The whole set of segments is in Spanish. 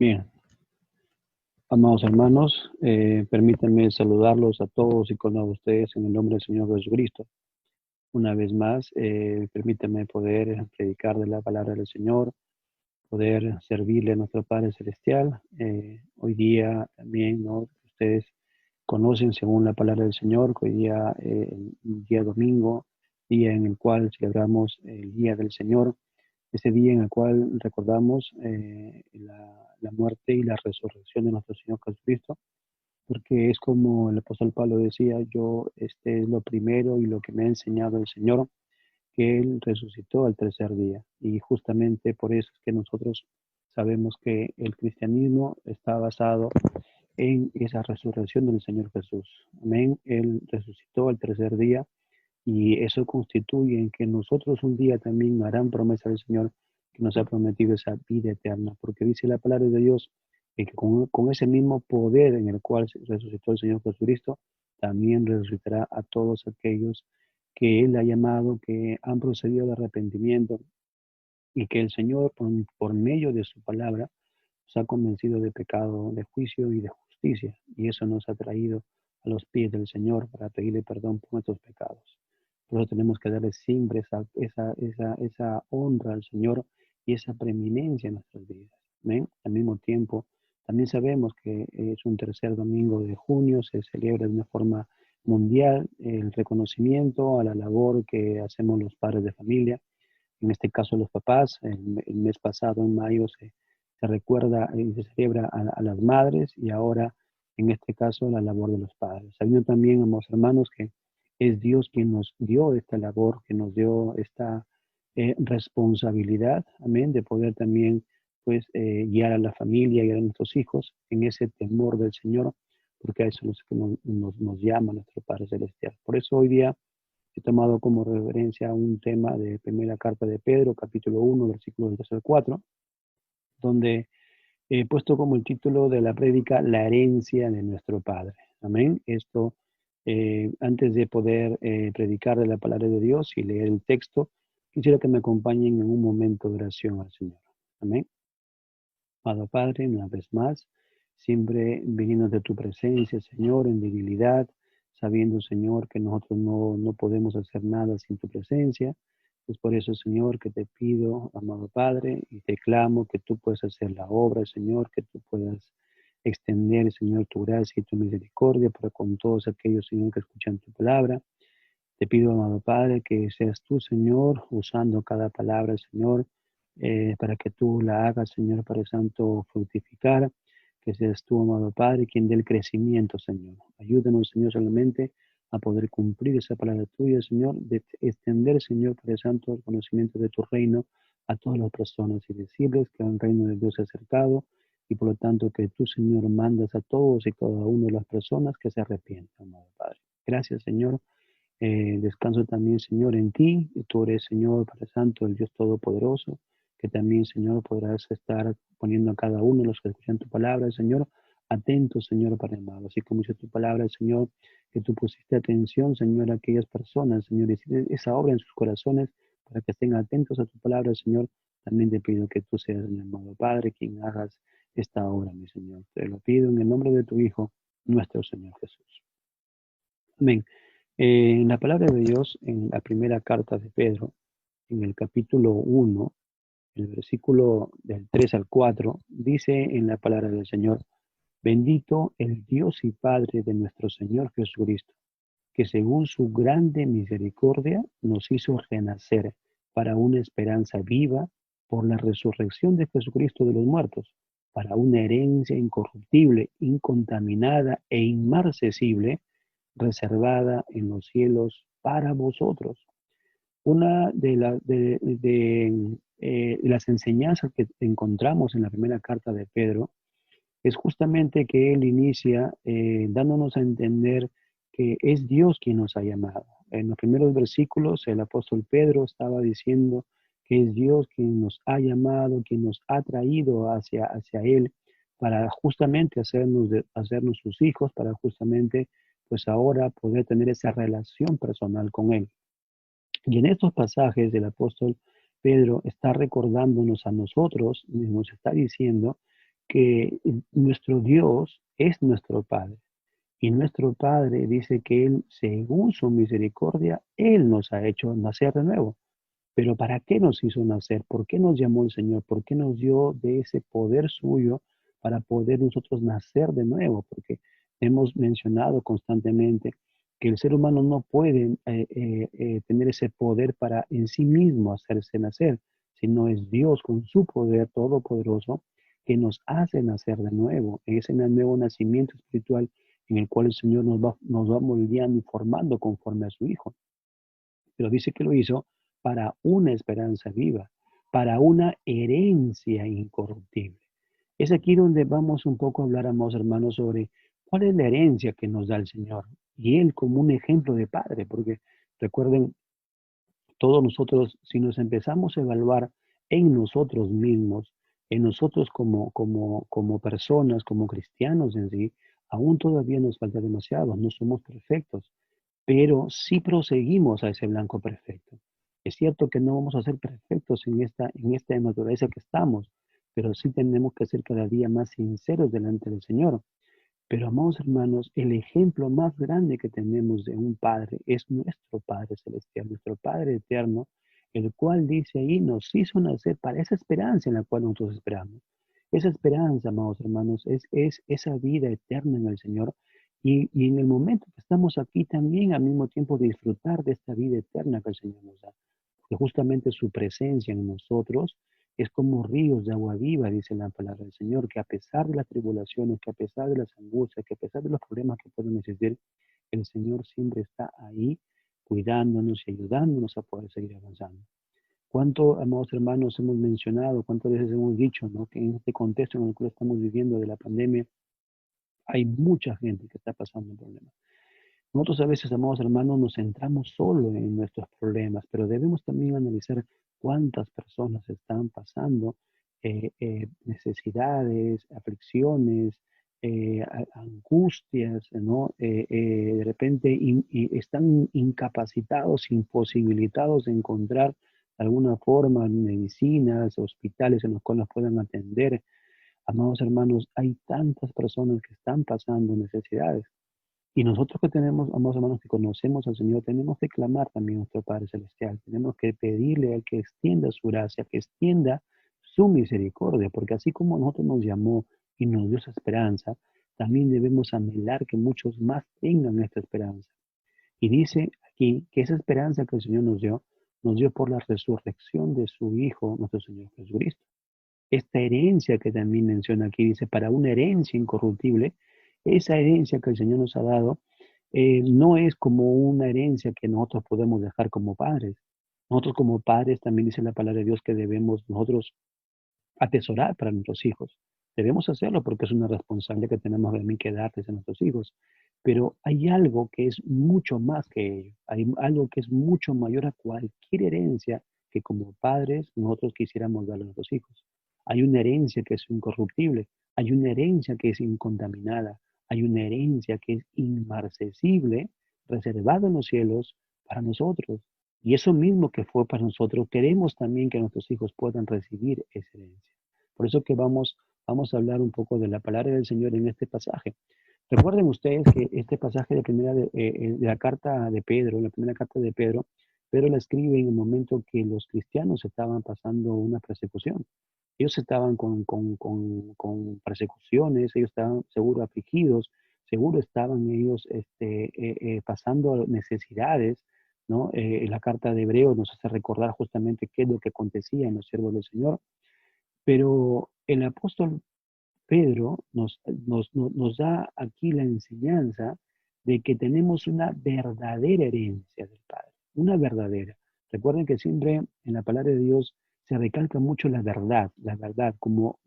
Bien, amados hermanos, permítanme saludarlos a todos y con a ustedes en el nombre del Señor Jesucristo. Una vez más, permítanme poder predicar de la palabra del Señor, poder servirle a nuestro Padre Celestial. Hoy día también, ¿no? Ustedes conocen según la palabra del Señor, que hoy día, el día domingo, día en el cual celebramos el Día del Señor, ese día en el cual recordamos la muerte y la resurrección de nuestro Señor Jesucristo, porque es como el apóstol Pablo decía, este es lo primero y lo que me ha enseñado el Señor, que Él resucitó al tercer día. Y justamente por eso es que nosotros sabemos que el cristianismo está basado en esa resurrección del Señor Jesús. Amén. Él resucitó al tercer día y eso constituye en que nosotros un día también harán promesa del Señor que nos ha prometido esa vida eterna, porque dice la palabra de Dios que con ese mismo poder en el cual resucitó el Señor Jesucristo, también resucitará a todos aquellos que Él ha llamado, que han procedido de arrepentimiento y que el Señor, por medio de su palabra, nos ha convencido de pecado, de juicio y de justicia. Y eso nos ha traído a los pies del Señor para pedirle perdón por nuestros pecados. Por eso tenemos que darle siempre esa honra al Señor y esa preeminencia en nuestras vidas. ¿Ven? Al mismo tiempo, también sabemos que es un tercer domingo de junio, se celebra de una forma mundial el reconocimiento a la labor que hacemos los padres de familia, en este caso los papás. El mes pasado, en mayo, se recuerda y se celebra a las madres y ahora, en este caso, la labor de los padres. Sabiendo también, amados hermanos, que es Dios quien nos dio esta labor, que nos dio esta responsabilidad, amén, de poder también pues guiar a la familia, guiar a nuestros hijos en ese temor del Señor, porque a eso es que nos llama nuestro Padre Celestial. Por eso hoy día he tomado como referencia un tema de primera carta de Pedro, capítulo 1, versículos 3 al 4, donde he puesto como el título de la prédica la herencia de nuestro Padre. Amén. Esto, antes de poder predicar de la palabra de Dios y leer el texto, quisiera que me acompañen en un momento de oración al Señor. Amén. Amado Padre, una vez más, siempre viniendo de tu presencia, Señor, en debilidad, sabiendo, Señor, que nosotros no podemos hacer nada sin tu presencia. Es por eso, Señor, que te pido, amado Padre, y te clamo que tú puedas hacer la obra, Señor, que tú puedas extender, Señor, tu gracia y tu misericordia para con todos aquellos, Señor, que escuchan tu palabra. Te pido, amado Padre, que seas tú, Señor, usando cada palabra, Señor, para que tú la hagas, Señor, para Santo, fructificar. Que seas tú, amado Padre, quien dé el crecimiento, Señor. Ayúdanos, Señor, solamente a poder cumplir esa palabra tuya, Señor, de extender, Señor, Padre Santo, el conocimiento de tu reino a todas las personas y discípulos que el reino de Dios se ha acercado y por lo tanto que tú, Señor, mandas a todos y cada una de las personas que se arrepientan, amado Padre. Gracias, Señor. Descanso también, Señor, en ti. Tú eres, Señor, Padre Santo, el Dios Todopoderoso, que también, Señor, podrás estar poniendo a cada uno de los que escuchan tu palabra, Señor, atentos, Señor, Padre amado. Así como dice tu palabra, Señor, que tú pusiste atención, Señor, a aquellas personas, Señor, hiciste esa obra en sus corazones para que estén atentos a tu palabra, Señor. También te pido que tú seas, mi amado Padre, quien hagas esta obra, mi Señor. Te lo pido en el nombre de tu Hijo, nuestro Señor Jesús. Amén. En la palabra de Dios, en la primera carta de Pedro, en el capítulo 1, el versículo del 3 al 4, dice en la palabra del Señor: bendito el Dios y Padre de nuestro Señor Jesucristo, que según su grande misericordia nos hizo renacer para una esperanza viva por la resurrección de Jesucristo de los muertos, para una herencia incorruptible, incontaminada e inmarcesible, reservada en los cielos para vosotros. Una de las enseñanzas que encontramos en la primera carta de Pedro es justamente que él inicia dándonos a entender que es Dios quien nos ha llamado. En los primeros versículos el apóstol Pedro estaba diciendo que es Dios quien nos ha llamado, quien nos ha traído hacia Él para justamente hacernos sus hijos, para justamente pues ahora poder tener esa relación personal con Él. Y en estos pasajes el apóstol Pedro está recordándonos a nosotros, nos está diciendo que nuestro Dios es nuestro Padre. Y nuestro Padre dice que Él, según su misericordia, Él nos ha hecho nacer de nuevo. Pero ¿para qué nos hizo nacer? ¿Por qué nos llamó el Señor? ¿Por qué nos dio de ese poder suyo para poder nosotros nacer de nuevo? Porque hemos mencionado constantemente que el ser humano no puede tener ese poder para en sí mismo hacerse nacer, sino es Dios con su poder todopoderoso que nos hace nacer de nuevo. Es en el nuevo nacimiento espiritual en el cual el Señor nos va moldeando y formando conforme a su Hijo. Pero dice que lo hizo para una esperanza viva, para una herencia incorruptible. Es aquí donde vamos un poco a hablar, amados hermanos, sobre cuál es la herencia que nos da el Señor. Y Él como un ejemplo de padre, porque recuerden, todos nosotros, si nos empezamos a evaluar en nosotros mismos, en nosotros como personas, como cristianos en sí, aún todavía nos falta demasiado, no somos perfectos, pero sí proseguimos a ese blanco perfecto. Es cierto que no vamos a ser perfectos en esta naturaleza que estamos, pero sí tenemos que ser cada día más sinceros delante del Señor. Pero, amados hermanos, el ejemplo más grande que tenemos de un Padre es nuestro Padre Celestial, nuestro Padre Eterno, el cual dice ahí, nos hizo nacer para esa esperanza en la cual nosotros esperamos. Esa esperanza, amados hermanos, es esa vida eterna en el Señor. Y en el momento que estamos aquí también al mismo tiempo disfrutar de esta vida eterna que el Señor nos da. Porque justamente su presencia en nosotros es como ríos de agua viva, dice la palabra del Señor, que a pesar de las tribulaciones, que a pesar de las angustias, que a pesar de los problemas que pueden existir, el Señor siempre está ahí cuidándonos y ayudándonos a poder seguir avanzando. ¿Cuánto, amados hermanos, hemos mencionado, cuántas veces hemos dicho, ¿no? Que en este contexto en el cual estamos viviendo de la pandemia, hay mucha gente que está pasando problemas. Nosotros a veces, amados hermanos, nos centramos solo en nuestros problemas, pero debemos también analizar cuántas personas están pasando necesidades, aflicciones, angustias, ¿no? De repente están incapacitados, imposibilitados de encontrar de alguna forma medicinas, hospitales en los cuales los puedan atender. Amados hermanos, hay tantas personas que están pasando necesidades. Y nosotros que tenemos, amados hermanos, que conocemos al Señor, tenemos que clamar también a nuestro Padre Celestial. Tenemos que pedirle a Él que extienda su gracia, que extienda su misericordia, porque así como nosotros nos llamó y nos dio esa esperanza, también debemos anhelar que muchos más tengan esta esperanza. Y dice aquí que esa esperanza que el Señor nos dio por la resurrección de su Hijo, nuestro Señor Jesucristo. Esta herencia que también menciona aquí, dice, para una herencia incorruptible, esa herencia que el Señor nos ha dado no es como una herencia que nosotros podemos dejar como padres. Nosotros como padres también dice la palabra de Dios que debemos nosotros atesorar para nuestros hijos. Debemos hacerlo porque es una responsabilidad que tenemos también que darles a nuestros hijos. Pero hay algo que es mucho más que ello. Hay algo que es mucho mayor a cualquier herencia que como padres nosotros quisiéramos darle a nuestros hijos. Hay una herencia que es incorruptible. Hay una herencia que es incontaminada. Hay una herencia que es inmarcesible, reservada en los cielos para nosotros. Y eso mismo que fue para nosotros, queremos también que nuestros hijos puedan recibir esa herencia. Por eso que vamos a hablar un poco de la palabra del Señor en este pasaje. Recuerden ustedes que este pasaje de la carta de Pedro, la primera carta de Pedro, Pedro la escribe en el momento que los cristianos estaban pasando una persecución. Ellos estaban con persecuciones, ellos estaban seguro afligidos, seguro estaban ellos pasando necesidades, ¿no? La carta de Hebreos nos hace recordar justamente qué es lo que acontecía en los siervos del Señor, pero el apóstol Pedro nos da aquí la enseñanza de que tenemos una verdadera herencia del Padre, una verdadera. Recuerden que siempre en la palabra de Dios se recalca mucho la verdad como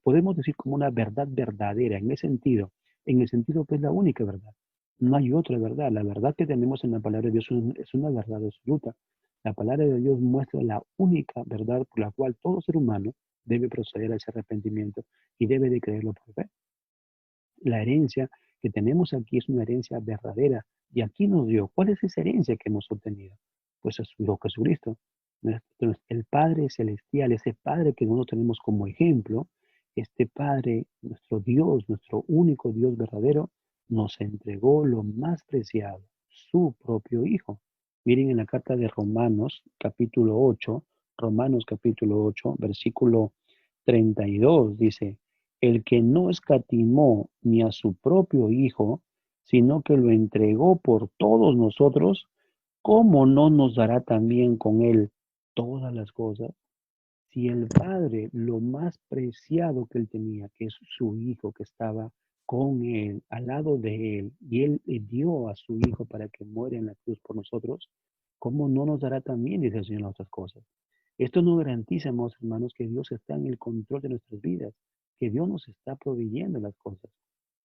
podemos decir como una verdad verdadera, en el sentido que es la única verdad. No hay otra verdad. La verdad que tenemos en la palabra de Dios es una verdad absoluta. La palabra de Dios muestra la única verdad por la cual todo ser humano debe proceder a ese arrepentimiento y debe de creerlo por fe. La herencia que tenemos aquí es una herencia verdadera y aquí nos dio. ¿Cuál es esa herencia que hemos obtenido? Pues es Jesucristo. El Padre Celestial, ese Padre que nosotros tenemos como ejemplo, este Padre, nuestro Dios, nuestro único Dios verdadero, nos entregó lo más preciado, su propio Hijo. Miren en la carta de Romanos capítulo 8, versículo 32, dice, el que no escatimó ni a su propio Hijo, sino que lo entregó por todos nosotros, ¿cómo no nos dará también con él todas las cosas? Si el Padre, lo más preciado que él tenía, que es su Hijo, que estaba con él, al lado de él, y él le dio a su Hijo para que muera en la cruz por nosotros, ¿cómo no nos dará también, dice el Señor, otras cosas? Esto no garantiza, amados hermanos, que Dios está en el control de nuestras vidas, que Dios nos está proveyendo las cosas.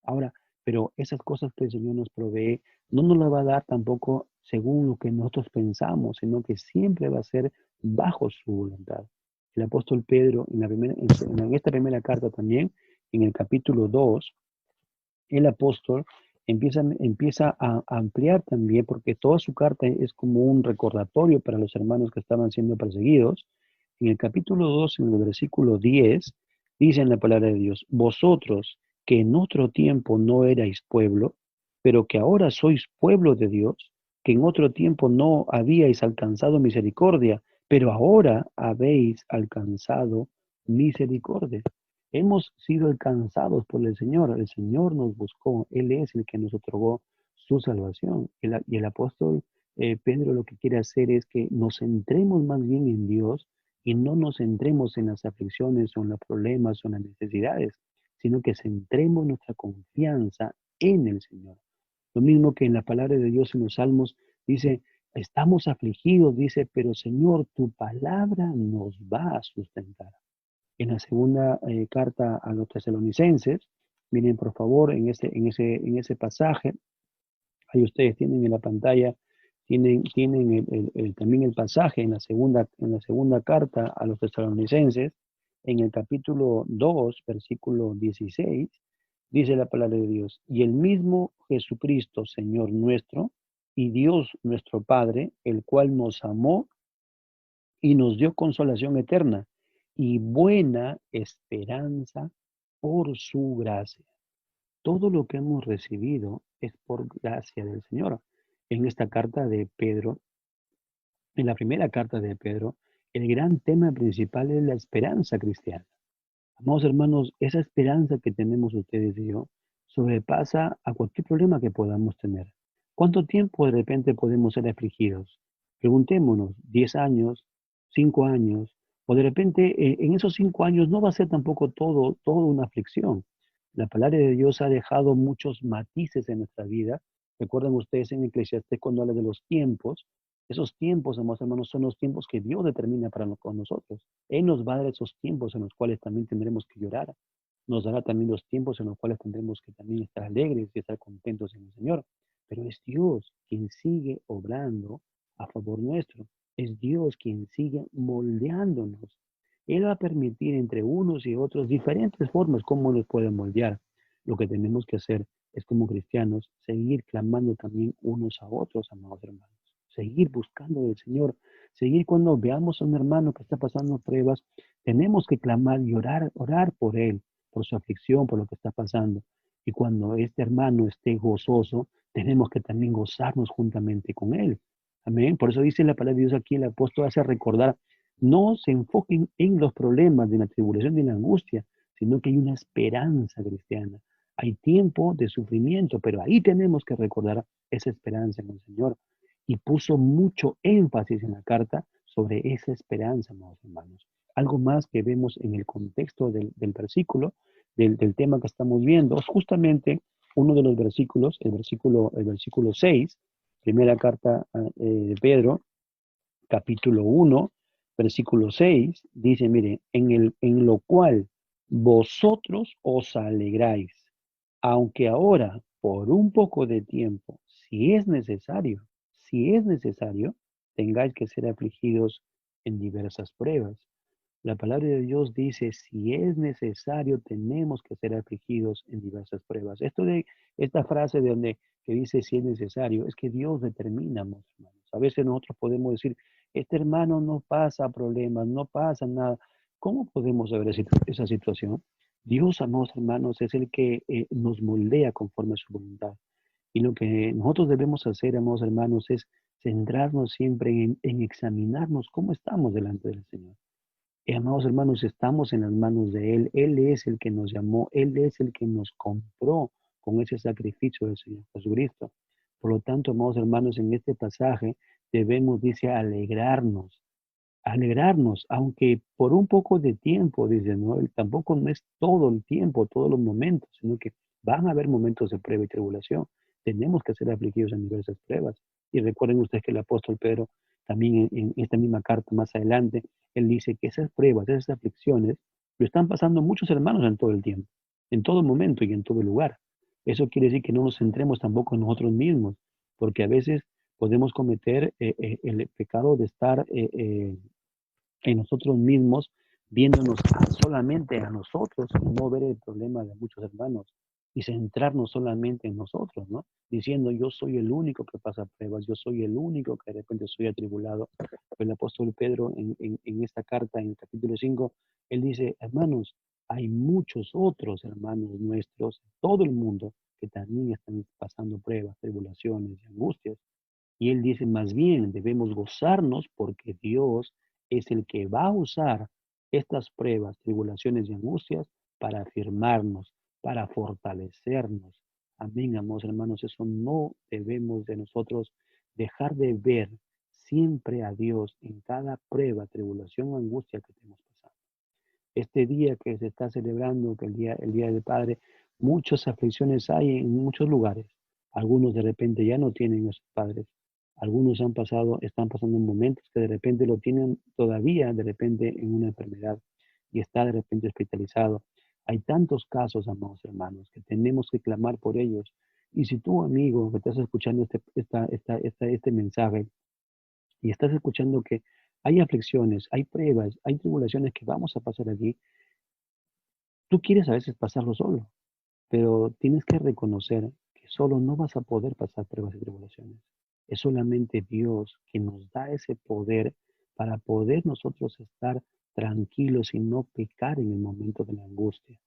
Ahora, pero esas cosas que el Señor nos provee, no nos las va a dar tampoco según lo que nosotros pensamos, sino que siempre va a ser bajo su voluntad. El apóstol Pedro, en esta primera carta también, en el capítulo 2, el apóstol empieza a ampliar también, porque toda su carta es como un recordatorio para los hermanos que estaban siendo perseguidos. En el capítulo 2, en el versículo 10, dice en la palabra de Dios, vosotros que en otro tiempo no erais pueblo, pero que ahora sois pueblo de Dios, que en otro tiempo no habíais alcanzado misericordia, pero ahora habéis alcanzado misericordia. Hemos sido alcanzados por el Señor nos buscó, Él es el que nos otorgó su salvación. Y el apóstol Pedro lo que quiere hacer es que nos centremos más bien en Dios y no nos centremos en las aflicciones o en los problemas o en las necesidades, sino que centremos nuestra confianza en el Señor. Lo mismo que en la palabra de Dios en los Salmos dice, estamos afligidos, dice, pero Señor, tu palabra nos va a sustentar. En la segunda carta a los tesalonicenses, miren por favor en ese pasaje, ahí ustedes tienen en la pantalla, tienen también el pasaje en la segunda carta a los tesalonicenses, en el capítulo 2, versículo 16, dice la palabra de Dios, y el mismo Jesucristo, Señor nuestro, y Dios nuestro Padre, el cual nos amó y nos dio consolación eterna y buena esperanza por su gracia. Todo lo que hemos recibido es por gracia del Señor. En esta carta de Pedro, en la primera carta de Pedro, el gran tema principal es la esperanza cristiana. Amados hermanos, esa esperanza que tenemos ustedes y yo sobrepasa a cualquier problema que podamos tener. ¿Cuánto tiempo de repente podemos ser afligidos? Preguntémonos, 10 años, 5 años, o de repente en esos 5 años no va a ser tampoco todo una aflicción. La palabra de Dios ha dejado muchos matices en nuestra vida. Recuerdan ustedes en Eclesiastés cuando habla de los tiempos. Esos tiempos, amados hermanos, son los tiempos que Dios determina con nosotros. Él nos va a dar esos tiempos en los cuales también tendremos que llorar. Nos dará también los tiempos en los cuales tendremos que también estar alegres y estar contentos en el Señor. Pero es Dios quien sigue obrando a favor nuestro. Es Dios quien sigue moldeándonos. Él va a permitir entre unos y otros diferentes formas cómo nos puede moldear. Lo que tenemos que hacer es como cristianos seguir clamando también unos a otros, amados hermanos. Seguir buscando del Señor. Seguir cuando veamos a un hermano que está pasando pruebas, tenemos que clamar y orar por él, por su aflicción, por lo que está pasando. Y cuando este hermano esté gozoso, tenemos que también gozarnos juntamente con él. Amén. Por eso dice la palabra de Dios aquí, el apóstol hace recordar, no se enfoquen en los problemas de la tribulación y la angustia, sino que hay una esperanza cristiana. Hay tiempo de sufrimiento, pero ahí tenemos que recordar esa esperanza en el Señor. Y puso mucho énfasis en la carta sobre esa esperanza, amados hermanos. Algo más que vemos en el contexto del versículo, del tema que estamos viendo, es justamente uno de los versículos, el versículo 6, primera carta de Pedro, capítulo 1, versículo 6, dice, mire, en lo cual vosotros os alegráis, aunque ahora, por un poco de tiempo, si es necesario, tengáis que ser afligidos en diversas pruebas. La palabra de Dios dice, si es necesario, tenemos que ser afligidos en diversas pruebas. Esta frase de donde que dice si es necesario, es que Dios determina, hermanos. A veces nosotros podemos decir, este hermano no pasa problemas, no pasa nada. ¿Cómo podemos saber esa situación? Dios, amados hermanos, es el que nos moldea conforme a su voluntad. Y lo que nosotros debemos hacer, amados hermanos, es centrarnos siempre en examinarnos cómo estamos delante del Señor. Y amados hermanos, estamos en las manos de Él. Él es el que nos llamó, Él es el que nos compró con ese sacrificio del Señor Jesucristo. Por lo tanto, amados hermanos, en este pasaje debemos, dice, alegrarnos, aunque por un poco de tiempo, dice, ¿no? Tampoco no es todo el tiempo, todos los momentos, sino que van a haber momentos de prueba y tribulación. Tenemos que ser afligidos en diversas pruebas. Y recuerden ustedes que el apóstol Pedro, también en esta misma carta más adelante, él dice que esas pruebas, esas aflicciones, lo están pasando muchos hermanos en todo el tiempo, en todo momento y en todo lugar. Eso quiere decir que no nos centremos tampoco en nosotros mismos, porque a veces podemos cometer el pecado de estar en nosotros mismos, viéndonos solamente a nosotros y no ver el problema de muchos hermanos y centrarnos solamente en nosotros, ¿no? Diciendo, yo soy el único que pasa pruebas, yo soy el único que de repente soy atribulado. El apóstol Pedro en esta carta, en el capítulo 5 él dice, hermanos, hay muchos otros hermanos nuestros, todo el mundo, que también están pasando pruebas, tribulaciones y angustias. Y él dice, más bien debemos gozarnos porque Dios es el que va a usar estas pruebas, tribulaciones y angustias para afirmarnos, para fortalecernos. Amén, amados hermanos, eso no debemos de nosotros dejar de ver siempre a Dios en cada prueba, tribulación o angustia que estemos pasando. Este día que se está celebrando, que el día del Padre, muchas aflicciones hay en muchos lugares. Algunos de repente ya no tienen a sus padres. Algunos están pasando momentos que de repente lo tienen todavía, de repente en una enfermedad y está de repente hospitalizado. Hay tantos casos, amados hermanos, que tenemos que clamar por ellos. Y si tú, amigo, que estás escuchando este mensaje y estás escuchando que hay aflicciones, hay pruebas, hay tribulaciones que vamos a pasar aquí, tú quieres a veces pasarlo solo, pero tienes que reconocer que solo no vas a poder pasar pruebas y tribulaciones. Es solamente Dios quien nos da ese poder para poder nosotros estar tranquilos y no pecar en el momento de la angustia.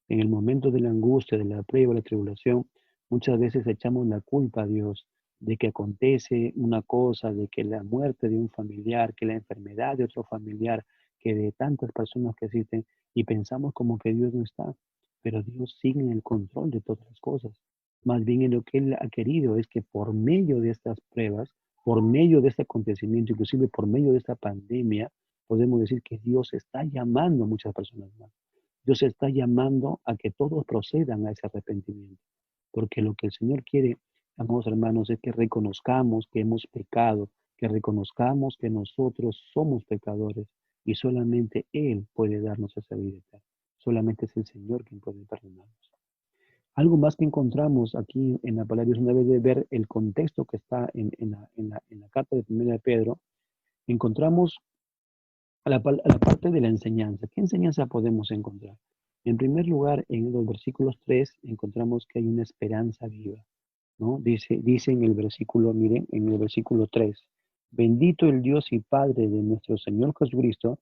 En el momento de la angustia, de la prueba, de la tribulación, muchas veces echamos la culpa a Dios de que acontece una cosa, de que la muerte de un familiar, que la enfermedad de otro familiar, que de tantas personas que existen, y pensamos como que Dios no está, pero Dios sigue en el control de todas las cosas. Más bien en lo que Él ha querido es que por medio de estas pruebas, por medio de este acontecimiento, inclusive por medio de esta pandemia, podemos decir que Dios está llamando a muchas personas más. Dios está llamando a que todos procedan a ese arrepentimiento. Porque lo que el Señor quiere, amados hermanos, es que reconozcamos que hemos pecado, que reconozcamos que nosotros somos pecadores y solamente Él puede darnos esa vida eterna. Solamente es el Señor quien puede perdonarnos. Algo más que encontramos aquí en la palabra Dios, una vez de ver el contexto que está en la carta de Primera de Pedro, encontramos a la parte de la enseñanza. ¿Qué enseñanza podemos encontrar? En primer lugar, en los versículos 3 encontramos que hay una esperanza viva, ¿no? Dice en el versículo, miren, en el versículo 3, bendito el Dios y Padre de nuestro Señor Jesucristo,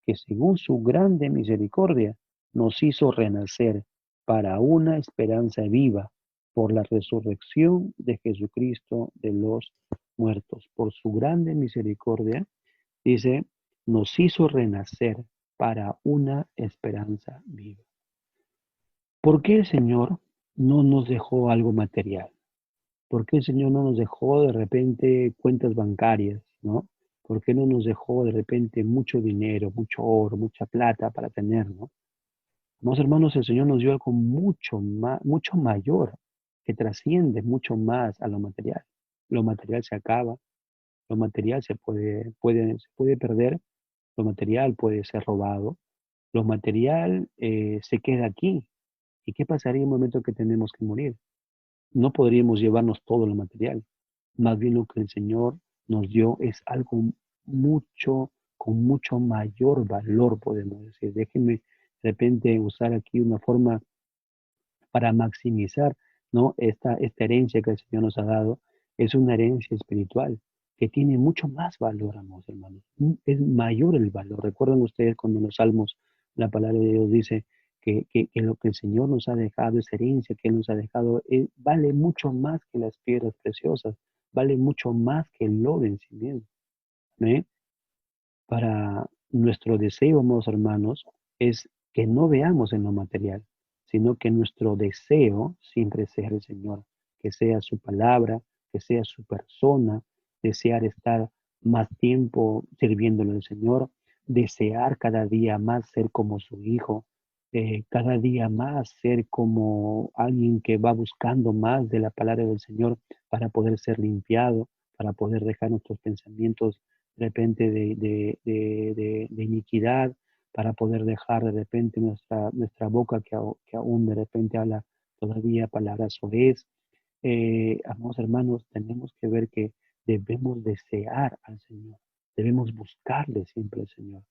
que según su grande misericordia nos hizo renacer para una esperanza viva por la resurrección de Jesucristo de los muertos. Por su grande misericordia, dice, nos hizo renacer para una esperanza viva. ¿Por qué el Señor no nos dejó algo material? ¿Por qué el Señor no nos dejó de repente cuentas bancarias, ¿no? ¿Por qué no nos dejó de repente mucho dinero, mucho oro, mucha plata para tener, ¿no? Amados hermanos, el Señor nos dio algo mucho mayor, que trasciende mucho más a lo material. Lo material se acaba, lo material se puede perder, lo material puede ser robado, lo material se queda aquí. ¿Y qué pasaría en el momento que tenemos que morir? No podríamos llevarnos todo lo material. Más bien lo que el Señor nos dio es algo mucho, con mucho mayor valor, podemos decir. Déjenme de repente usar aquí una forma para maximizar, ¿no? Esta herencia que el Señor nos ha dado. Es una herencia espiritual que tiene mucho más valor, amados hermanos. Es mayor el valor. Recuerdan ustedes cuando en los Salmos la palabra de Dios dice que lo que el Señor nos ha dejado, esa herencia que Él nos ha dejado, vale mucho más que las piedras preciosas, vale mucho más que el oro en sí mismo. ¿Eh? Para nuestro deseo, amados hermanos, es que no veamos en lo material, sino que nuestro deseo siempre sea el Señor, que sea su palabra, que sea su persona, desear estar más tiempo sirviéndole al Señor, desear cada día más ser como su hijo, cada día más ser como alguien que va buscando más de la palabra del Señor para poder ser limpiado, para poder dejar nuestros pensamientos de repente de iniquidad, para poder dejar de repente nuestra boca que aún de repente habla todavía palabras soez. Amados hermanos, tenemos que ver que debemos desear al Señor, debemos buscarle siempre al Señor.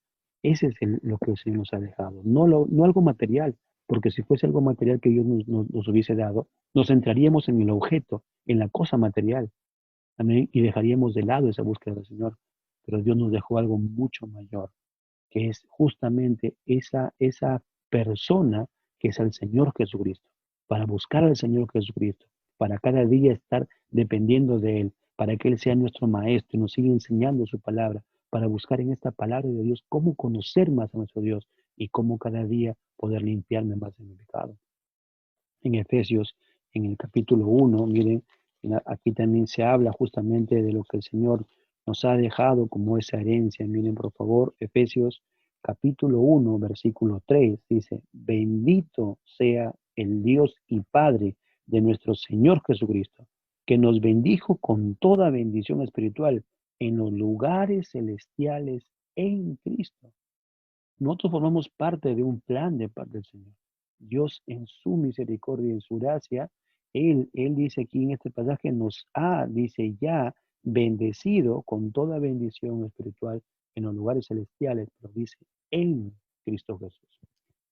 Ese es lo que el Señor nos ha dejado, no algo material, porque si fuese algo material que Dios nos hubiese dado, nos centraríamos en el objeto, en la cosa material. Amén. Y dejaríamos de lado esa búsqueda del Señor. Pero Dios nos dejó algo mucho mayor, que es justamente esa persona que es el Señor Jesucristo. Para buscar al Señor Jesucristo, para cada día estar dependiendo de Él, para que Él sea nuestro maestro y nos siga enseñando su palabra, para buscar en esta palabra de Dios cómo conocer más a nuestro Dios y cómo cada día poder limpiarme más de mi pecado. En Efesios, en el capítulo 1, miren, aquí también se habla justamente de lo que el Señor nos ha dejado como esa herencia. Miren, por favor, Efesios capítulo 1, versículo 3, dice, bendito sea el Dios y Padre de nuestro Señor Jesucristo, que nos bendijo con toda bendición espiritual en los lugares celestiales en Cristo. Nosotros formamos parte de un plan de parte del Señor. Dios en su misericordia y en su gracia, Él dice aquí en este pasaje, nos ha, dice ya, bendecido con toda bendición espiritual en los lugares celestiales, pero dice en Cristo Jesús.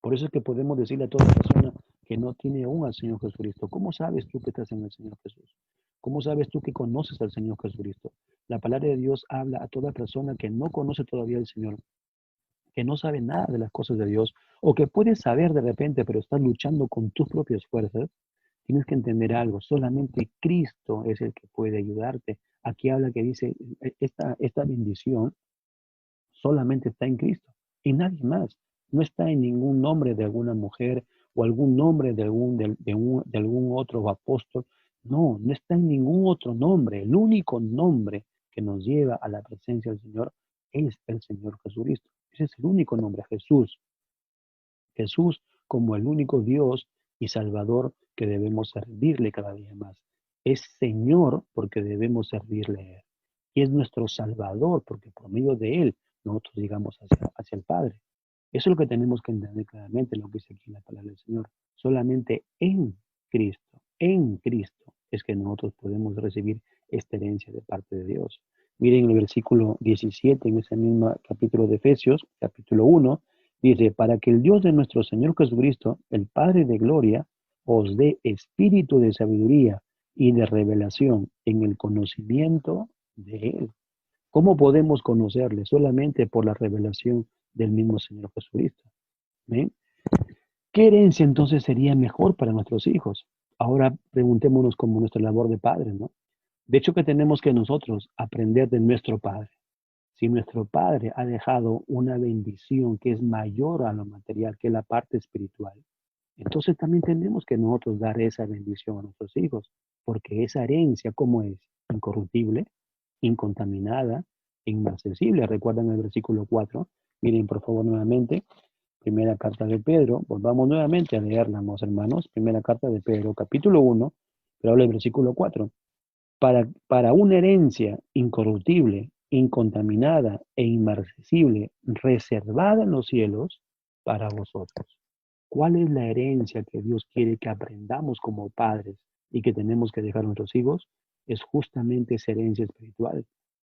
Por eso es que podemos decirle a toda persona que no tiene aún al Señor Jesucristo, ¿cómo sabes tú que estás en el Señor Jesús? ¿Cómo sabes tú que conoces al Señor Jesucristo? La palabra de Dios habla a toda persona que no conoce todavía al Señor, que no sabe nada de las cosas de Dios, o que puedes saber de repente, pero estás luchando con tus propias fuerzas, tienes que entender algo. Solamente Cristo es el que puede ayudarte. Aquí habla que dice, esta bendición solamente está en Cristo, en nadie más. No está en ningún nombre de alguna mujer o algún nombre de algún otro apóstol. No, no está en ningún otro nombre. El único nombre que nos lleva a la presencia del Señor es el Señor Jesucristo. Ese es el único nombre, Jesús. Jesús como el único Dios y Salvador que debemos servirle cada día más. Es Señor porque debemos servirle a Él. Y es nuestro Salvador porque por medio de Él nosotros llegamos hacia el Padre. Eso es lo que tenemos que entender claramente, lo que dice aquí en la palabra del Señor. Solamente en Cristo es que nosotros podemos recibir esta herencia de parte de Dios. Miren el versículo 17 en ese mismo capítulo de Efesios, capítulo 1, dice, para que el Dios de nuestro Señor Jesucristo, el Padre de gloria, os dé espíritu de sabiduría y de revelación en el conocimiento de Él. ¿Cómo podemos conocerle? Solamente por la revelación del mismo Señor Jesucristo. ¿Ven? ¿Qué herencia entonces sería mejor para nuestros hijos? Ahora preguntémonos como nuestra labor de padres, ¿no? De hecho que tenemos que nosotros aprender de nuestro Padre. Si nuestro Padre ha dejado una bendición que es mayor a lo material, que es la parte espiritual, entonces también tenemos que nosotros dar esa bendición a nuestros hijos, porque esa herencia, ¿cómo es? Incorruptible, incontaminada, inmarcesible. ¿Recuerdan el versículo 4? Miren por favor nuevamente, primera carta de Pedro, volvamos nuevamente a leerla, amados hermanos, primera carta de Pedro, capítulo 1, pero habla el versículo 4 para una herencia incorruptible, incontaminada e inmarcesible, reservada en los cielos para vosotros. ¿Cuál es la herencia que Dios quiere que aprendamos como padres y que tenemos que dejar a nuestros hijos? Es justamente esa herencia espiritual,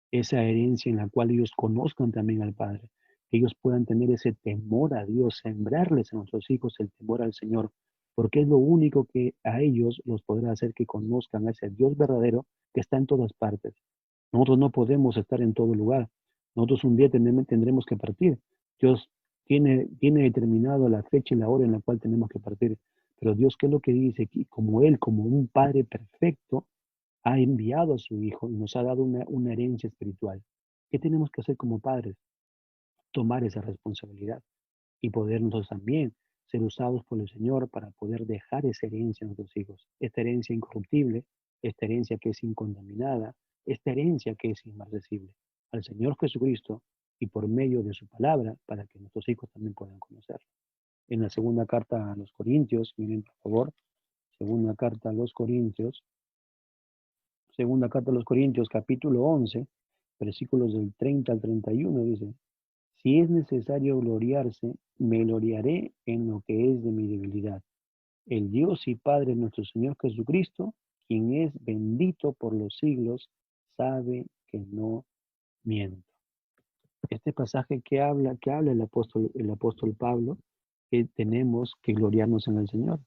esa herencia en la cual ellos conozcan también al Padre, que ellos puedan tener ese temor a Dios, sembrarles a nuestros hijos el temor al Señor, porque es lo único que a ellos los podrá hacer que conozcan a ese Dios verdadero que está en todas partes. Nosotros no podemos estar en todo lugar. Nosotros un día tendremos que partir. Dios Tiene determinado la fecha y la hora en la cual tenemos que partir. Pero Dios, ¿qué es lo que dice? Que como Él, como un Padre perfecto, ha enviado a su Hijo y nos ha dado una herencia espiritual. ¿Qué tenemos que hacer como padres? Tomar esa responsabilidad y poder nosotros también ser usados por el Señor para poder dejar esa herencia a nuestros hijos. Esta herencia incorruptible, esta herencia que es incontaminada, esta herencia que es inmarcesible al Señor Jesucristo y por medio de su palabra para que nuestros hijos también puedan conocerlo. En la segunda carta a los Corintios, miren por favor, segunda carta a los Corintios, segunda carta a los Corintios, capítulo 11, versículos del 30 al 31, dice, si es necesario gloriarse, me gloriaré en lo que es de mi debilidad. El Dios y Padre nuestro Señor Jesucristo, quien es bendito por los siglos, sabe que no miento. Este pasaje que habla el apóstol Pablo, que tenemos que gloriarnos en el Señor.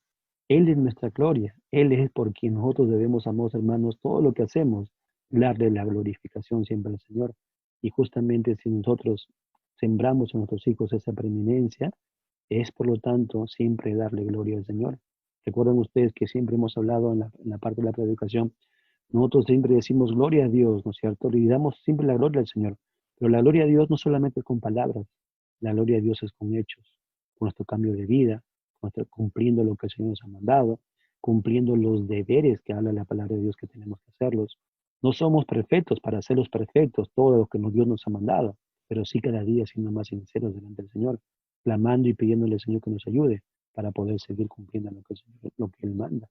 Él es nuestra gloria, Él es por quien nosotros debemos, amados hermanos, todo lo que hacemos, darle la glorificación siempre al Señor. Y justamente si nosotros sembramos en nuestros hijos esa preeminencia, es por lo tanto siempre darle gloria al Señor. Recuerden ustedes que siempre hemos hablado en la parte de la predicación, nosotros siempre decimos gloria a Dios, ¿no es cierto? Le damos siempre la gloria al Señor. Pero la gloria a Dios no solamente es con palabras, la gloria a Dios es con hechos, con nuestro cambio de vida, cumpliendo lo que el Señor nos ha mandado, cumpliendo los deberes que habla la palabra de Dios que tenemos que hacerlos. No somos perfectos para hacerlos perfectos, todo lo que Dios nos ha mandado, pero sí cada día siendo más sinceros delante del Señor, clamando y pidiéndole al Señor que nos ayude para poder seguir cumpliendo lo que Él manda.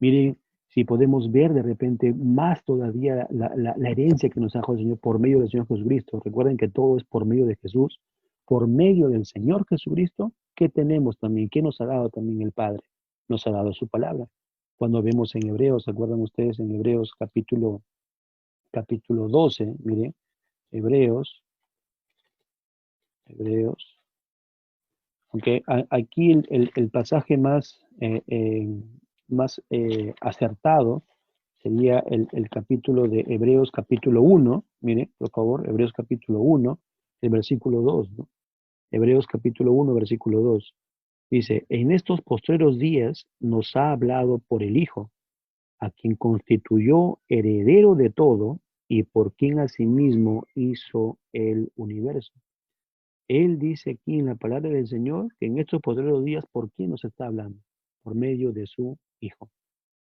Miren, si podemos ver de repente más todavía la herencia que nos ha dado el Señor por medio del Señor Jesucristo. Recuerden que todo es por medio de Jesús, por medio del Señor Jesucristo, que tenemos también, que nos ha dado también el Padre, nos ha dado su palabra. Cuando vemos en Hebreos, ¿se acuerdan ustedes en Hebreos capítulo 12? Miren, Hebreos, Hebreos. Aunque aquí el pasaje más acertado sería el capítulo de Hebreos capítulo 1, mire, por favor, Hebreos capítulo 1, el versículo 2, ¿no? Hebreos capítulo 1, versículo 2. Dice, en estos postreros días nos ha hablado por el Hijo, a quien constituyó heredero de todo y por quien asimismo hizo el universo. Él dice aquí en la palabra del Señor que en estos postreros días, ¿por quién nos está hablando? Por medio de su Hijo.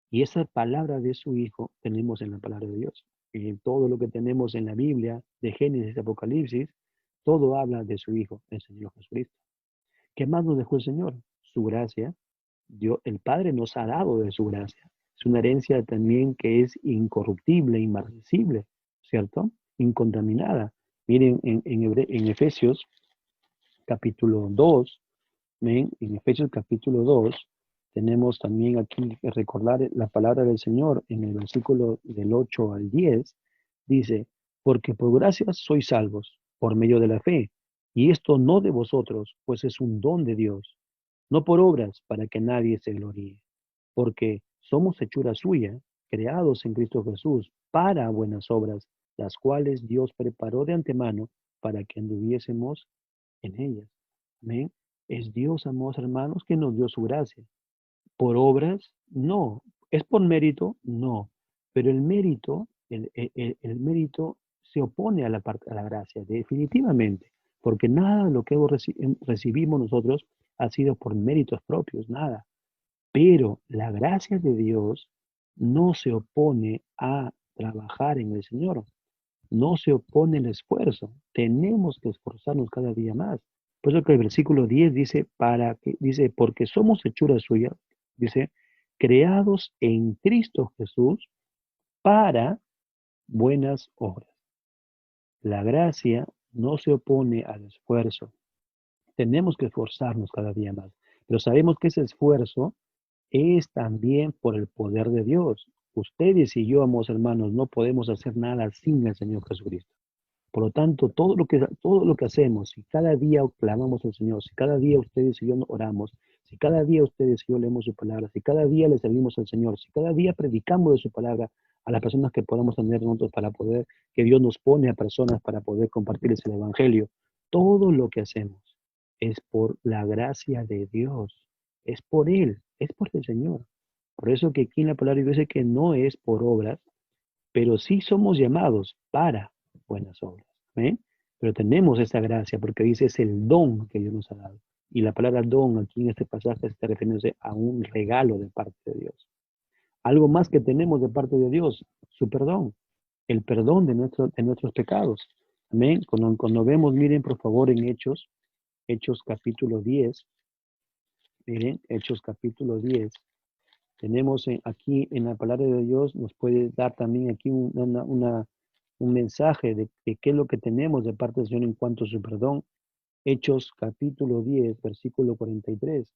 Y esa palabra de su Hijo tenemos en la palabra de Dios. En todo lo que tenemos en la Biblia, de Génesis a Apocalipsis, todo habla de su Hijo, el Señor Jesucristo. ¿Qué más nos dejó el Señor? Su gracia. Dios, el Padre nos ha dado de su gracia. Es una herencia también que es incorruptible, inmarcesible, ¿cierto? Incontaminada. Miren, en Efesios capítulo 2, ¿ven? En Efesios capítulo 2 tenemos también aquí que recordar la palabra del Señor en el versículo del 8 al 10, dice, porque por gracia sois salvos por medio de la fe, y esto no de vosotros, pues es un don de Dios, no por obras para que nadie se gloríe, porque somos hechura suya, creados en Cristo Jesús para buenas obras, las cuales Dios preparó de antemano para que anduviésemos en ellas. Amén. Es Dios, amados hermanos, que nos dio su gracia. ¿Por obras? No. ¿Es por mérito? No. Pero el mérito, el mérito se opone a a la gracia, definitivamente. Porque nada de lo que recibimos nosotros ha sido por méritos propios, nada. Pero la gracia de Dios no se opone a trabajar en el Señor. No se opone el esfuerzo. Tenemos que esforzarnos cada día más. Por eso que el versículo 10 dice, dice, porque somos hechura suya, dice, creados en Cristo Jesús para buenas obras. La gracia no se opone al esfuerzo. Tenemos que esforzarnos cada día más. Pero sabemos que ese esfuerzo es también por el poder de Dios. Ustedes y yo, amados hermanos, no podemos hacer nada sin el Señor Jesucristo. Por lo tanto, todo lo que hacemos, si cada día clamamos al Señor, si cada día ustedes y yo oramos, si cada día ustedes y yo leemos su palabra, si cada día le servimos al Señor, si cada día predicamos de su palabra a las personas que podamos tener nosotros para poder, que Dios nos pone a personas para poder compartirles el Evangelio, todo lo que hacemos es por la gracia de Dios, es por Él, es por el Señor. Por eso que aquí en la palabra de Dios dice que no es por obras, pero sí somos llamados para buenas obras. ¿Eh? Pero tenemos esa gracia porque dice es el don que Dios nos ha dado. Y la palabra don aquí en este pasaje está refiriéndose a un regalo de parte de Dios. Algo más que tenemos de parte de Dios, su perdón, el perdón de nuestros pecados. Amén. Cuando vemos, miren por favor en Hechos capítulo 10, miren, Hechos capítulo 10, tenemos aquí en la palabra de Dios, nos puede dar también aquí un mensaje de qué es lo que tenemos de parte del Señor en cuanto a su perdón. Hechos capítulo 10, versículo 43.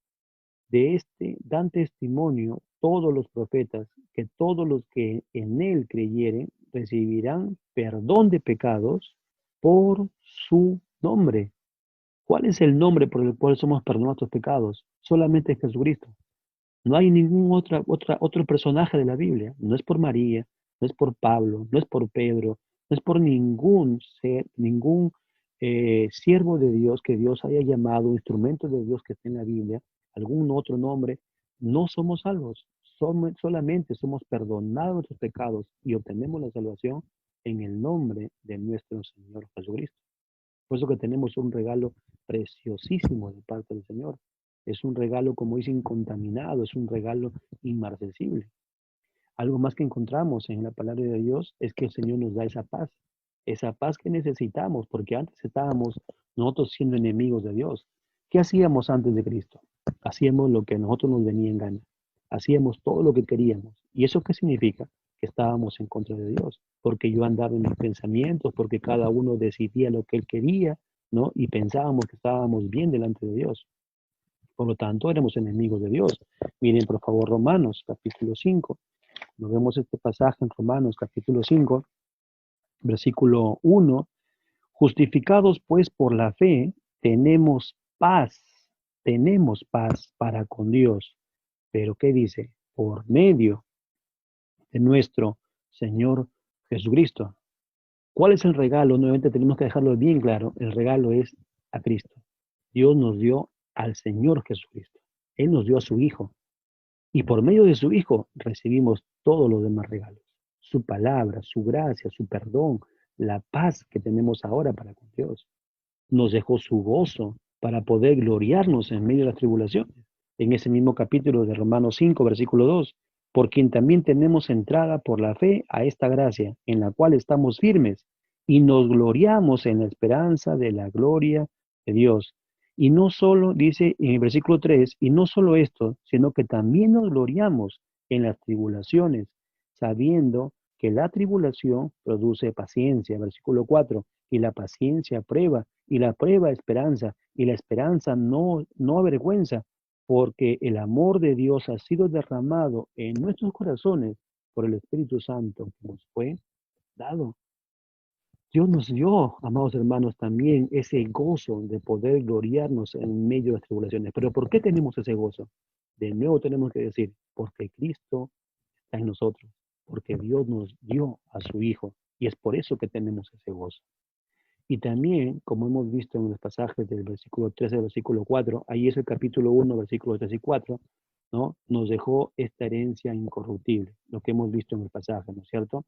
De este dan testimonio todos los profetas que todos los que en él creyeren recibirán perdón de pecados por su nombre. ¿Cuál es el nombre por el cual somos perdonados nuestros pecados? Solamente Jesucristo. No hay ningún otro personaje de la Biblia. No es por María, no es por Pablo, no es por Pedro, no es por ningún ser, ningún siervo de Dios que Dios haya llamado, instrumento de Dios que esté en la Biblia, algún otro nombre. No somos salvos. Solamente somos perdonados nuestros pecados y obtenemos la salvación en el nombre de nuestro Señor Jesucristo. Por eso que tenemos un regalo preciosísimo de parte del Señor. Es un regalo, como dice, incontaminado, es un regalo inmarcesible. Algo más que encontramos en la palabra de Dios es que el Señor nos da esa paz que necesitamos, porque antes estábamos nosotros siendo enemigos de Dios. ¿Qué hacíamos antes de Cristo? Hacíamos lo que a nosotros nos venía en gana. Hacíamos todo lo que queríamos. ¿Y eso qué significa? Que estábamos en contra de Dios, porque yo andaba en mis pensamientos, porque cada uno decidía lo que él quería, ¿no? Y pensábamos que estábamos bien delante de Dios. Por lo tanto, éramos enemigos de Dios. Miren, por favor, Romanos, capítulo 5. Nos vemos este pasaje en Romanos, capítulo 5, versículo 1. Justificados pues por la fe, tenemos paz para con Dios. Pero ¿qué dice? Por medio de nuestro Señor Jesucristo. ¿Cuál es el regalo? Nuevamente tenemos que dejarlo bien claro. El regalo es a Cristo. Dios nos dio al Señor Jesucristo. Él nos dio a su Hijo. Y por medio de su Hijo recibimos todos los demás regalos. Su palabra, su gracia, su perdón, la paz que tenemos ahora para con Dios. Nos dejó su gozo para poder gloriarnos en medio de las tribulaciones. En ese mismo capítulo de Romanos 5, versículo 2, por quien también tenemos entrada por la fe a esta gracia, en la cual estamos firmes y nos gloriamos en la esperanza de la gloria de Dios. Y no solo, dice en el versículo 3, y no solo esto, sino que también nos gloriamos en las tribulaciones, sabiendo que la tribulación produce paciencia. Versículo 4, y la paciencia prueba, y la prueba esperanza, y la esperanza no avergüenza, porque el amor de Dios ha sido derramado en nuestros corazones por el Espíritu Santo que nos fue dado. Dios nos dio, amados hermanos, también ese gozo de poder gloriarnos en medio de las tribulaciones. Pero ¿por qué tenemos ese gozo? De nuevo tenemos que decir, porque Cristo está en nosotros, porque Dios nos dio a su Hijo, y es por eso que tenemos ese gozo. Y también, como hemos visto en los pasajes del versículo 13 al versículo 4, ahí es el capítulo 1, versículos 3 y 4, ¿no? Nos dejó esta herencia incorruptible, lo que hemos visto en el pasaje, ¿no es cierto?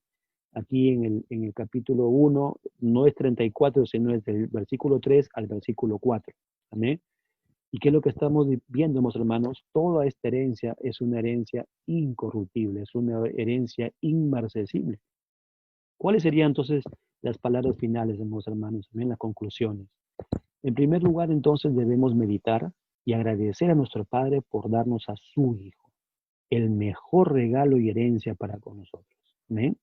Aquí en el capítulo 1 no es 34, sino es del versículo 3 al versículo 4. ¿Amén? ¿Y qué es lo que estamos viendo, hermanos? Toda esta herencia es una herencia incorruptible, es una herencia inmarcesible. ¿Cuáles serían entonces las palabras finales, hermanos, en las conclusiones? En primer lugar, entonces, debemos meditar y agradecer a nuestro Padre por darnos a su Hijo, el mejor regalo y herencia para con nosotros. ¿Amén?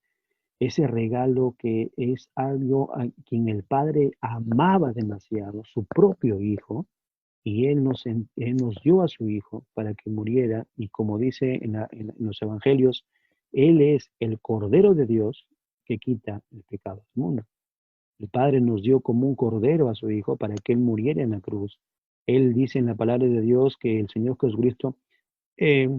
Ese regalo que es algo a quien el Padre amaba demasiado, su propio Hijo, y Él nos dio a su Hijo para que muriera, y como dice en los Evangelios, Él es el Cordero de Dios que quita el pecado del mundo. El Padre nos dio como un Cordero a su Hijo para que Él muriera en la cruz. Él dice en la palabra de Dios que el Señor Jesucristo eh,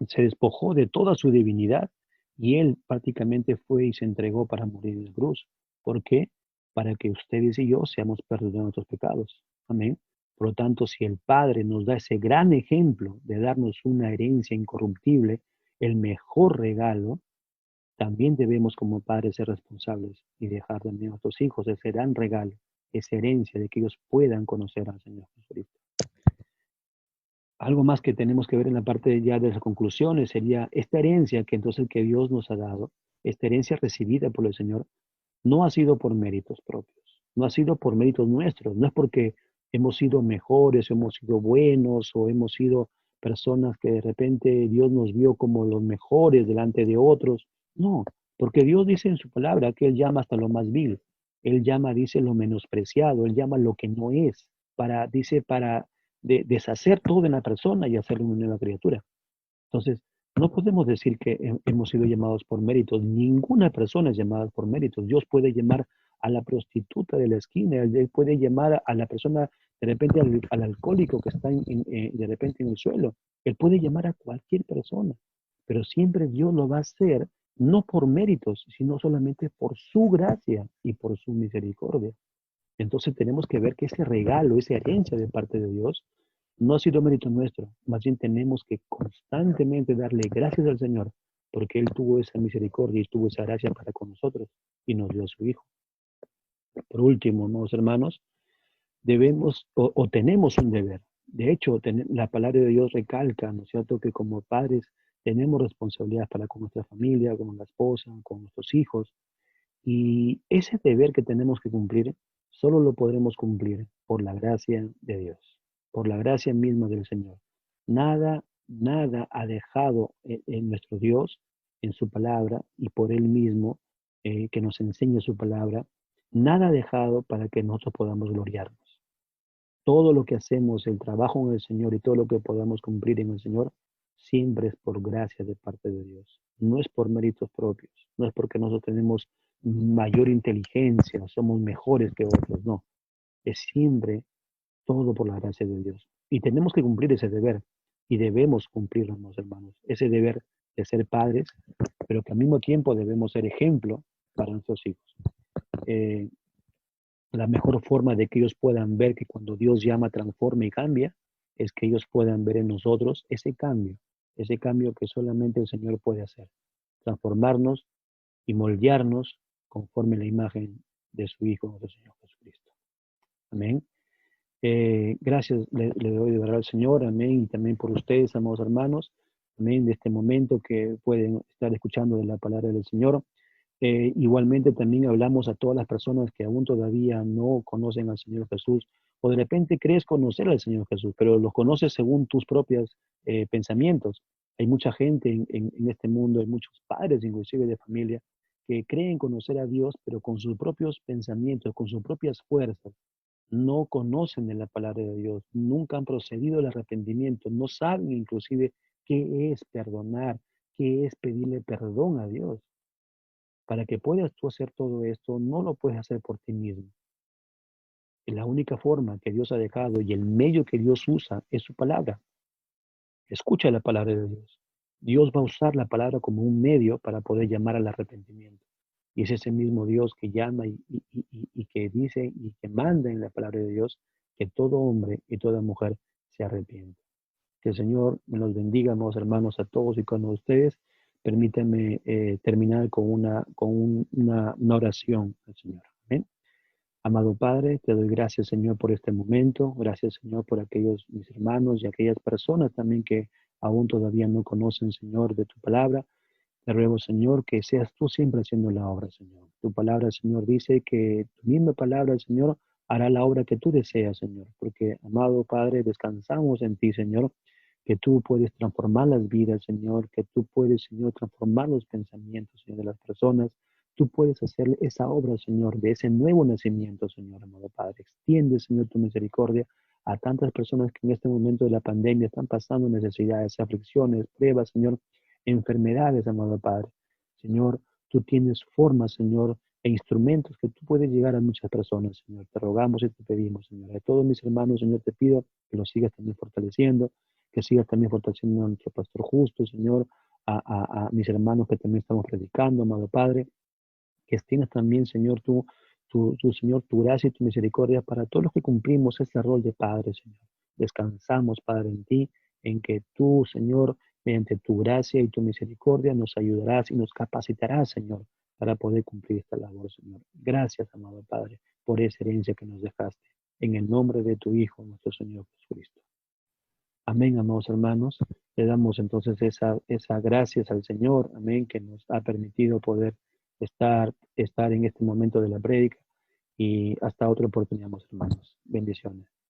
se despojó de toda su divinidad y Él prácticamente fue y se entregó para morir en la cruz. ¿Por qué? Para que ustedes y yo seamos perdonados de nuestros pecados. Amén. Por lo tanto, si el Padre nos da ese gran ejemplo de darnos una herencia incorruptible, el mejor regalo, también debemos como padres ser responsables y dejar también a nuestros hijos ese gran regalo, esa herencia de que ellos puedan conocer al Señor Jesucristo. Algo más que tenemos que ver en la parte ya de las conclusiones sería esta herencia que entonces que Dios nos ha dado, esta herencia recibida por el Señor, no ha sido por méritos propios, no ha sido por méritos nuestros, no es porque hemos sido mejores, o hemos sido buenos o hemos sido personas que de repente Dios nos vio como los mejores delante de otros. No, porque Dios dice en su palabra que Él llama hasta lo más vil, Él llama, dice, lo menospreciado, Él llama lo que no es, dice, para deshacer todo en la persona y hacerle una nueva criatura. Entonces, no podemos decir que hemos sido llamados por méritos. Ninguna persona es llamada por méritos. Dios puede llamar a la prostituta de la esquina, Él puede llamar a la persona, de repente al alcohólico que está de repente en el suelo. Él puede llamar a cualquier persona, pero siempre Dios lo va a hacer no por méritos, sino solamente por su gracia y por su misericordia. Entonces tenemos que ver que ese regalo, esa herencia de parte de Dios, no ha sido mérito nuestro, más bien tenemos que constantemente darle gracias al Señor, porque Él tuvo esa misericordia y tuvo esa gracia para con nosotros y nos dio a su Hijo. Por último, amados hermanos, debemos o tenemos un deber. De hecho, la palabra de Dios recalca, ¿no es cierto?, que como padres tenemos responsabilidad para con nuestra familia, con la esposa, con nuestros hijos, y ese deber que tenemos que cumplir, solo lo podremos cumplir por la gracia de Dios, por la gracia misma del Señor. Nada ha dejado en nuestro Dios, en su palabra, y por Él mismo, que nos enseña su palabra, nada ha dejado para que nosotros podamos gloriarnos. Todo lo que hacemos, el trabajo en el Señor y todo lo que podamos cumplir en el Señor, siempre es por gracia de parte de Dios. No es por méritos propios, no es porque nosotros tenemos mayor inteligencia, somos mejores que otros, no. Es siempre todo por la gracia de Dios. Y tenemos que cumplir ese deber, y debemos cumplirlo, hermanos, ese deber de ser padres, pero que al mismo tiempo debemos ser ejemplo para nuestros hijos. Eh, la mejor forma de que ellos puedan ver que cuando Dios llama, transforma y cambia, es que ellos puedan ver en nosotros ese cambio que solamente el Señor puede hacer, transformarnos y moldearnos conforme la imagen de su Hijo, nuestro Señor Jesucristo. Amén. Gracias le doy de verdad al Señor, amén, y también por ustedes, amados hermanos, amén, de este momento que pueden estar escuchando de la palabra del Señor. Igualmente también hablamos a todas las personas que aún todavía no conocen al Señor Jesús, o de repente crees conocer al Señor Jesús, pero los conoces según tus propios pensamientos. Hay mucha gente en este mundo, hay muchos padres inclusive de familia, que creen conocer a Dios, pero con sus propios pensamientos, con sus propias fuerzas. No conocen de la palabra de Dios, nunca han procedido al arrepentimiento, no saben inclusive qué es perdonar, qué es pedirle perdón a Dios. Para que puedas tú hacer todo esto, no lo puedes hacer por ti mismo. Y la única forma que Dios ha dejado y el medio que Dios usa es su palabra. Escucha la palabra de Dios. Dios va a usar la palabra como un medio para poder llamar al arrepentimiento. Y es ese mismo Dios que llama y que dice y que manda en la palabra de Dios que todo hombre y toda mujer se arrepiente. Que el Señor me los bendiga, amados hermanos, a todos y con ustedes. Permítanme terminar con una oración al Señor. ¿Amén? Amado Padre, te doy gracias, Señor, por este momento. Gracias, Señor, por aquellos mis hermanos y aquellas personas también que aún todavía no conocen, Señor, de tu palabra. Te ruego, Señor, que seas tú siempre haciendo la obra, Señor. Tu palabra, Señor, dice que tu misma palabra, Señor, hará la obra que tú deseas, Señor. Porque, amado Padre, descansamos en ti, Señor, que tú puedes transformar las vidas, Señor, que tú puedes, Señor, transformar los pensamientos, Señor, de las personas. Tú puedes hacer esa obra, Señor, de ese nuevo nacimiento, Señor, amado Padre. Extiende, Señor, tu misericordia a tantas personas que en este momento de la pandemia están pasando necesidades, aflicciones, pruebas, Señor, enfermedades, amado Padre. Señor, tú tienes formas, Señor, e instrumentos que tú puedes llegar a muchas personas, Señor. Te rogamos y te pedimos, Señor. A todos mis hermanos, Señor, te pido que los sigas también fortaleciendo, que sigas también fortaleciendo a nuestro pastor justo, Señor, a mis hermanos que también estamos predicando, amado Padre, que tienes también, Señor, Señor, tu gracia y tu misericordia para todos los que cumplimos este rol de Padre, Señor. Descansamos, Padre, en ti, en que tú, Señor, mediante tu gracia y tu misericordia nos ayudarás y nos capacitarás, Señor, para poder cumplir esta labor, Señor. Gracias, amado Padre, por esa herencia que nos dejaste. En el nombre de tu Hijo, nuestro Señor Jesucristo. Amén, amados hermanos. Le damos entonces esa gracias al Señor, amén, que nos ha permitido poder estar en este momento de la prédica y hasta otra oportunidad, amados hermanos. Bendiciones.